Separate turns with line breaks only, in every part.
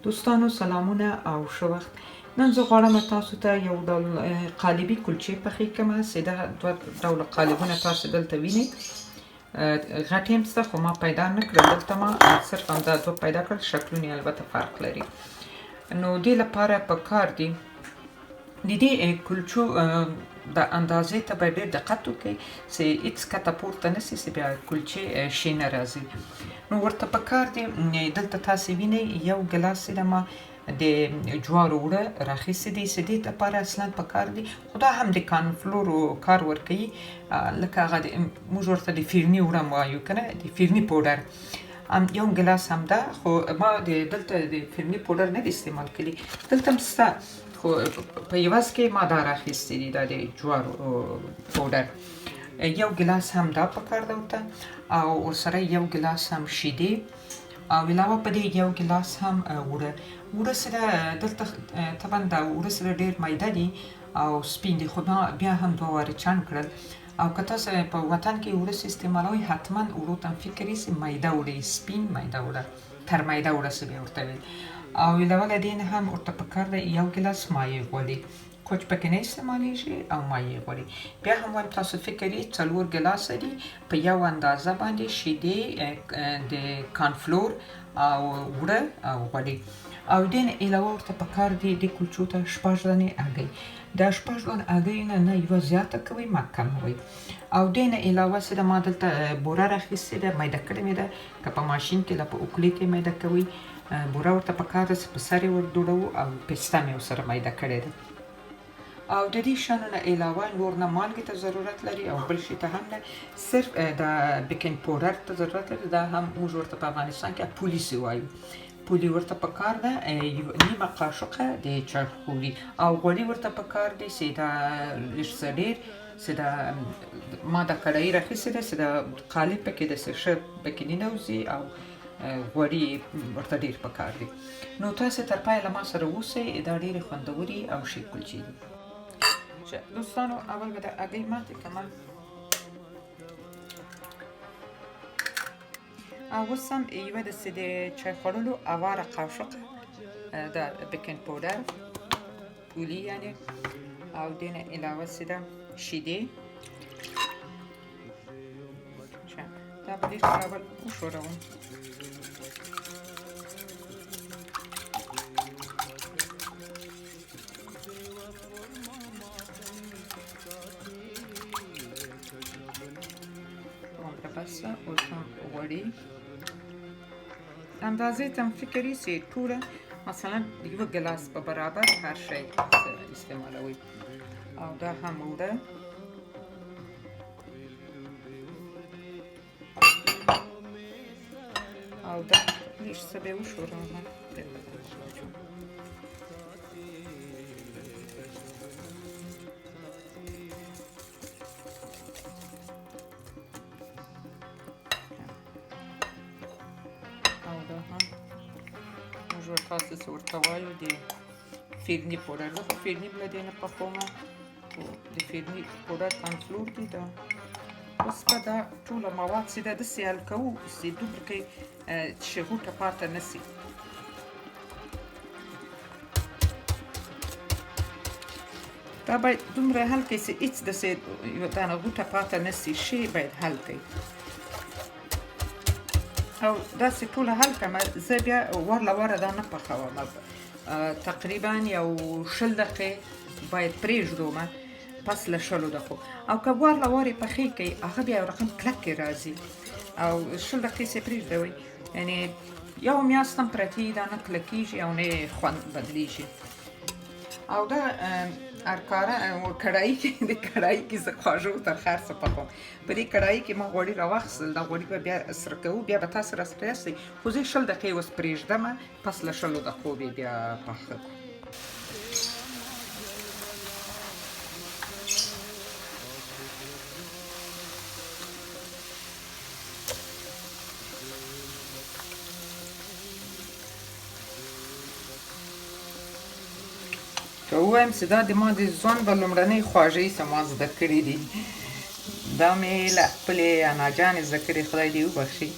دوستانو سلامونه او ښه وخت. نن زه غواړم تاسو ته یو ډول قالبي کلچې پخې کړم. سیده دوه ډوله قالبونه تاسو دلته وینئ. غټ یې شته خو ما پیدا نه کړل، دلته ما صرف همدا دوه پیدا کړل. شکلونه یې البته فرق لري. نو دې لپاره پکار دي د دې کلچو د اندازې ته باید ډېر دقت وکړئ چې هېڅ کته پورته نه شي چې بیا کلچې ښې نه راځي. نو ورته پکار دي دلته تاسې وینئ یو ګیلاس چې ما د جوارو اوړه راخیستي دي چې دې لپاره اصلا پکار دي، خو دا هم د کارنفلورو کار ورکوي. لکه هغه موږ ورته د فرني اوړه وایو که نه، د فرني پوډر یو ګیلاس هم ده، خو ما دلته د فرني پوډر نه دی استعمال کړي. دلته هم شته خو په عوض کې ما دا راخیستي دي، دا د جوارو پوډر. یو ګیلاس هم دا پکار ده ورته، او ورسره یو ګیلاس هم شیدې، او علاوه په دې یو ګیلاس هم اوړه. اوړه سره دلته طبعا دا اوړه سره ډېر میده دي او سپین دي، خو ما بیا هم دوه واره چڼ کړل. او که تاسو په وطن کې اوړه استعمالوئ حتما اوړو ته فکر یې میده اوړه، سپین میده اوړه، تر میده اوړه څه بیا ورته ویل. او علاوه له دې نه هم ورته پکار دی یو ګیلاس مایع غوړي، کوچ پکې نه استعمالیږي، او مایع غوړي. بیا هم وایم تاسو فکر یې 4 ګیلاسه دي په یو اندازه باندې شیدې، د کارنفلور او اوړه او غوړي. او دې نه علاوه ورته پکار دي د کلچو ته 6 دانې هګۍ. دا 6 دانې هګۍ نه یوه زیاته کوئ ما کموئ. او دې نه علاوه چې ما دلته بوره راخیستې ده، میده کړې مې ده. که په ماشین کې په اوکلي کې میده کوئ، بوره ورته پکار ده چې په سر یې ور دوړوو، او پسته مې ورسره میده کړې ده. او د دې شیانو نه علاوه نور نه مالګې ته ضرورت لري او بل شي ته هم نه، صرف د بیکینګ پاوډر ته ضرورت لري. دا هم موږ ورته په افغانستان کې پولیسي وایو. پولي ورته پکار ده، نیمه قاشقه د چایخوري. او غوړي ورته پکار دي چې دا لږ څه ډېر، چې دا ما دا کړایي راخیستې ده چې دا قالب پکې داسې ښه پکې ننوځي، او غوړي ورته ډېر پکار دي. نو تاسې تر پایه له ما سره اوسئ، دا ډېرې خوندورې او ښې کلچې دي. دوستانو اول به د هګۍ ماتې کړم، او اوس هم یوه داسې د چای خوړلو اواره قاشق د بیکینګ پاوډر پولي یعنې، او دې نه علاوه چې ده شیدې. دا به ډېر ښه اول وښوروم. بس اوس هم غوړي اندازې ته فکر یې چې ټوله مثلا یو ګیلاس په برابر هر شی استعمالوئ. او دا هم اوړه، او دا لږ څه به وښوروم. تاسو څه ورته وایو د فرني پوډر. زه خو فرني له دې نه پخوم، خو د فرني پوډر کارنفلور دي. دا اوس به دا ټوله مواد چې ده داسې حل کوو چې دومره کې چې غوټه پاته نه شي. دا باید دومره حل کړئ چې هېڅ داسې یوه دانه غوټه پاته نه شي، ښې باید حل کړئ. او داسې ټوله حل کړم. زه بیا ور له وره دا نه پخوم، تقریبا یو 20 دقیقې باید پرېږدم، پس له 20 دقیقو. او که ور له وره پخې کړئ، هغه بیا یو رقم کلکې راځي. او 20 دقیقې چې پرېږدوئ، یعنې یو میاشت هم پرتې دا نه کلکېږي او نه یې خوند بدلېږي. او دا هرکاره کړایي کې، د کړایي کې زه خواږه ترخه هر څه پخوم. په دې کړایي کې ما غوړي راواخیستل، دا غوړي به بیا سره کوو، بیا به تاسو راسره یاستئ. خو زه 20 دقیقې اوس پرېږدم، پس له 20 دقیقو به بیا پاخه کړو. که ووایم چې دا د ما د ځوان به لومړنۍ خواږې چې ما زده کړي دي، دا مې له خپلې اناجانې زده کړي، خدای دې وبخښي.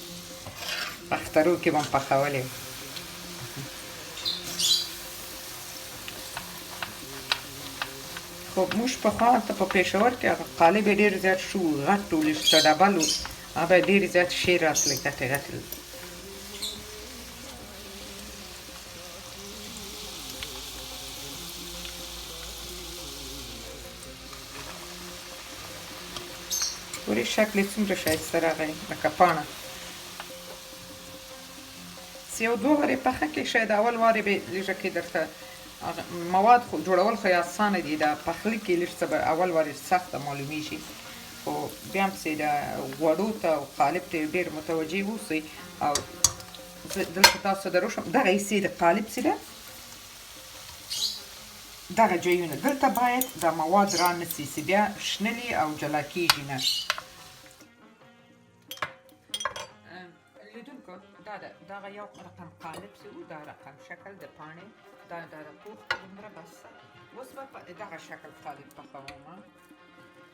په اخترو کې به م پخولې. خو موږ پخوا هلته په پېښور کې هغه قالب یې ډېر زیات ښه و، غټ و، لږ ډبل و، هغه ډېر زیات ښې راتلې غټې غټې. ګورې شکل یې څومره ښایسته راغی لکه پاڼه. یو دوه وارې پخه کړې شاید اول وارې به لږه کې درته مواد خو جوړول خو یې اسانه دي، دا پخلي کې لږ څه به اول وارې سخته معلومیږي، خو بیا هم پسې د غوړو ته او قالب ته ډېر متوجه اوسئ. او زه دلته تاسو ته دروښیم دغه حصې د قالب چې ده دغه جایونه دلته باید دا مواد را نسي چې بیا شنلي او جلا کېږي نه. لیدونکو دغه یو رقم قالب چې و دا رقم شکل د پاڼې دا د پوخ دومره بس. اوس به په دغه شکل قالب پخوم.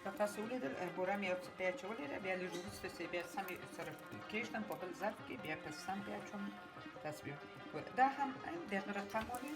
که تاسو ولیدل بوره مې یو څه پې اچولې ده، بیا لږ وروسته چې بیا سمې سره کېږدم په بل ظرف کې، بیا په سم بیا اچوم. تاسو بیا دا هم دغه رقم ولې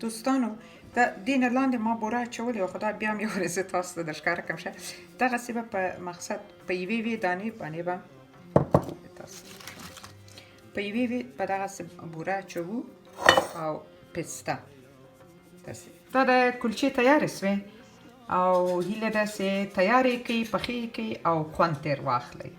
دوستانو د دې نه لاندې ما بوره اچولې وه، خو دا بیا هم یو ورځ زه تاسو ته درښکاره کړم. ښه دغسې به په مقصد په یوې یوې دانې باندې به په یوې یوې په دغسې بوره اچوو او پسته. دا د کلچې تیارې سوې او هیله ده چې تیارې کړئ، پخې کړئ او خوند ترې واخلئ.